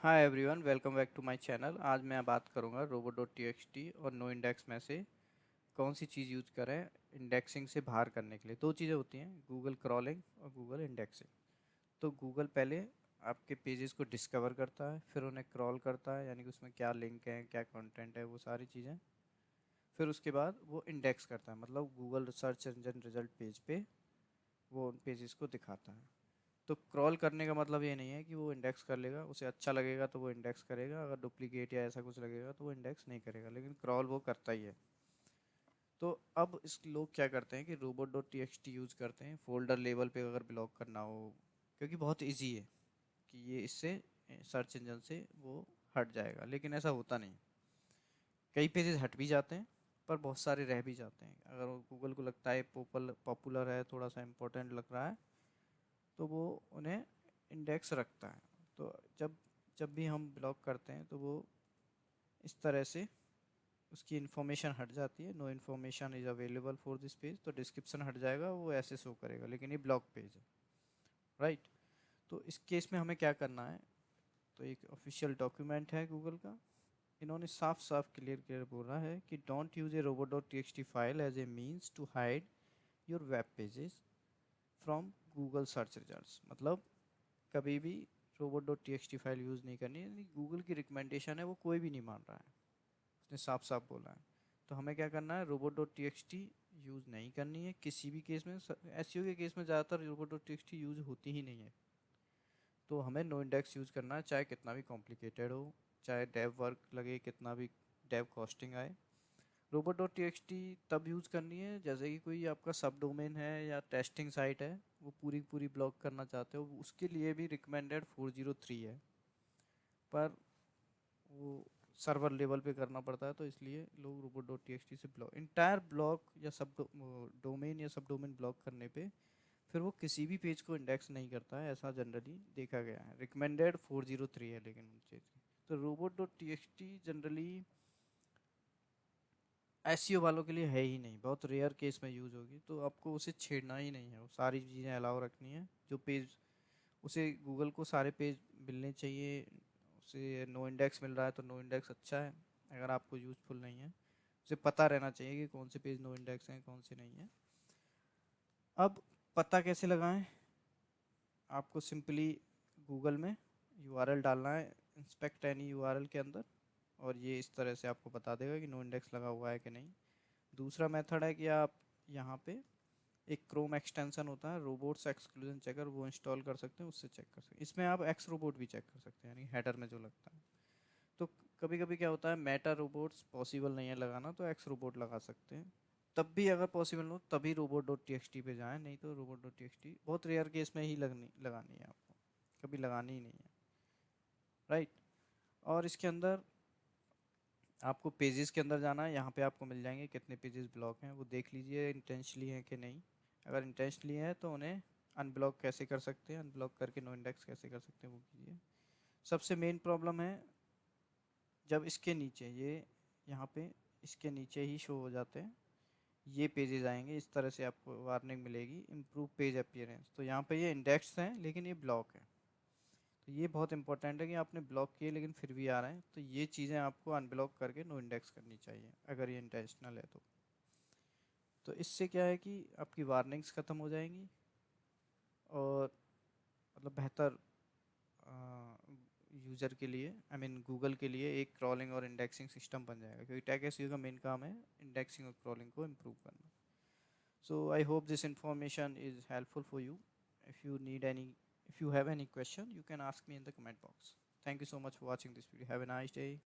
Hi everyone, welcome back to my channel. आज मैं बात करूंगा robo.txt और नो इंडेक्स में से कौन सी चीज़ यूज करें इंडेक्सिंग से बाहर करने के लिए। दो चीज़ें होती हैं, गूगल क्रॉलिंग और गूगल इंडेक्सिंग। तो गूगल पहले आपके पेजेस को डिस्कवर करता है, फिर उन्हें क्रॉल करता है, यानी कि उसमें क्या लिंक है, क्या कंटेंट है, वो सारी चीज़ें। फिर उसके बाद वो इंडेक्स करता है, मतलब Google search engine result page पे वो उन पेजेस को दिखाता है। तो क्रॉल करने का मतलब ये नहीं है कि वो इंडेक्स कर लेगा, उसे अच्छा लगेगा तो वो इंडेक्स करेगा, अगर डुप्लीकेट या ऐसा कुछ लगेगा तो वो इंडेक्स नहीं करेगा, लेकिन क्रॉल वो करता ही है। तो अब इस लोग क्या करते हैं कि robot.txt यूज़ करते हैं फोल्डर लेवल पे अगर ब्लॉक करना हो, क्योंकि बहुत इजी है कि ये इससे सर्च इंजन से वो हट जाएगा, लेकिन ऐसा होता नहीं। कई पेजेस हट भी जाते हैं, पर बहुत सारे रह भी जाते हैं। अगर गूगल को लगता है पॉपुलर है, थोड़ा सा इम्पोर्टेंट लग रहा है, तो वो उन्हें इंडेक्स रखता है। तो जब जब भी हम ब्लॉक करते हैं तो वो इस तरह से उसकी इन्फॉर्मेशन हट जाती है। No information is available for this page, तो डिस्क्रिप्शन हट जाएगा, वो ऐसे शो करेगा, लेकिन ये ब्लॉक पेज है। राइट। तो इस केस में हमें क्या करना है, तो एक ऑफिशियल डॉक्यूमेंट है गूगल का, इन्होंने साफ साफ क्लियर क्लियर बोला है कि don't use a robo.txt file as a means to hide your web pages from Google search results. मतलब कभी भी robot.txt फाइल यूज़ नहीं करनी है। गूगल की रिकमेंडेशन है, वो कोई भी नहीं मान रहा है, उसने साफ साफ बोला है। तो हमें क्या करना है, robot.txt यूज़ नहीं करनी है किसी भी केस में। एसईओ के केस में ज़्यादातर robot.txt यूज़ होती ही नहीं है। तो हमें नो इंडेक्स यूज़ करना है, चाहे कितना भी कॉम्प्लिकेटेड हो, चाहे डेव वर्क लगे, कितना भी डेव कॉस्टिंग आए। robo.txt तब यूज़ करनी है जैसे कि कोई आपका सब डोमेन है या टेस्टिंग साइट है, वो पूरी पूरी ब्लॉक करना चाहते हो, उसके लिए भी रिकमेंडेड 403 है। पर वो सर्वर लेवल पे करना पड़ता है, तो इसलिए लोग robo.txt से ब्लॉक इंटायर ब्लॉक या सब डोमेन या सब डोमेन ब्लॉक करने पे फिर वो किसी भी पेज को इंडेक्स नहीं करता है, ऐसा जनरली देखा गया है। रिकमेंडेड 403 है लेकिन उन चीज़ की। तो robo.txt जनरली एसईओ वालों के लिए है ही नहीं, बहुत रेयर केस में यूज़ होगी, तो आपको उसे छेड़ना ही नहीं है। वो सारी चीज़ें अलाउ रखनी है जो पेज, उसे गूगल को सारे पेज मिलने चाहिए। उसे नो इंडेक्स मिल रहा है तो नो इंडेक्स अच्छा है, अगर आपको यूज़फुल नहीं है। उसे पता रहना चाहिए कि कौन से पेज नो इंडेक्स हैं, कौन से नहीं है। अब पता कैसे लगाएं, आपको सिंपली गूगल में यूआरएल डालना है, इंस्पेक्ट एनी यूआरएल के अंदर, और ये इस तरह से आपको बता देगा कि नो इंडेक्स लगा हुआ है कि नहीं। दूसरा मेथड है कि आप यहाँ पे एक क्रोम एक्सटेंशन होता है रोबोट्स एक्सक्लूजन चेकर, वो इंस्टॉल कर सकते हैं, उससे चेक कर सकते हैं। इसमें आप एक्स रोबोट भी चेक कर सकते हैं, यानी हेडर में जो लगता है। तो कभी कभी क्या होता है, मेटा रोबोट्स पॉसिबल नहीं है लगाना, तो एक्स रोबोट लगा सकते हैं। तब भी अगर पॉसिबल हो तभी robot.txt पे जाएं, नहीं तो robot.txt बहुत रेयर केस में ही लगानी है आपको, कभी लगानी ही नहीं है। राइट। और इसके अंदर आपको पेजेस के अंदर जाना है, यहाँ पे आपको मिल जाएंगे कितने पेजेस ब्लॉक हैं, वो देख लीजिए इंटेंशनली हैं कि नहीं। अगर इंटेंशनली है तो उन्हें अनब्लॉक कैसे कर सकते हैं, अनब्लॉक करके नो इंडेक्स कैसे कर सकते हैं, वो कीजिए। सबसे मेन प्रॉब्लम है जब इसके नीचे ये, यहाँ पे इसके नीचे ही शो हो जाते हैं ये पेजेस आएंगे, इस तरह से आपको वार्निंग मिलेगी, इम्प्रूव पेज अपीयरेंस। तो यहाँ पे ये इंडेक्स हैं लेकिन ये ब्लॉक है। तो ये बहुत इंपॉर्टेंट है कि आपने ब्लॉक किए लेकिन फिर भी आ रहे हैं, तो ये चीज़ें आपको अनब्लॉक करके नो इंडेक्स करनी चाहिए अगर ये इंटेंशनल है तो। तो इससे क्या है कि आपकी वार्निंग्स ख़त्म हो जाएंगी, और मतलब बेहतर यूज़र के लिए, आई मीन गूगल के लिए एक क्रॉलिंग और इंडेक्सिंग सिस्टम बन जाएगा, क्योंकि टैग एसईओ का मेन काम है इंडेक्सिंग और क्रॉलिंग को इम्प्रूव करना। So I hope this information is helpful for you. If you need any, if you have any question, you can ask me in the comment box. Thank you so much for watching this video. Have a nice day.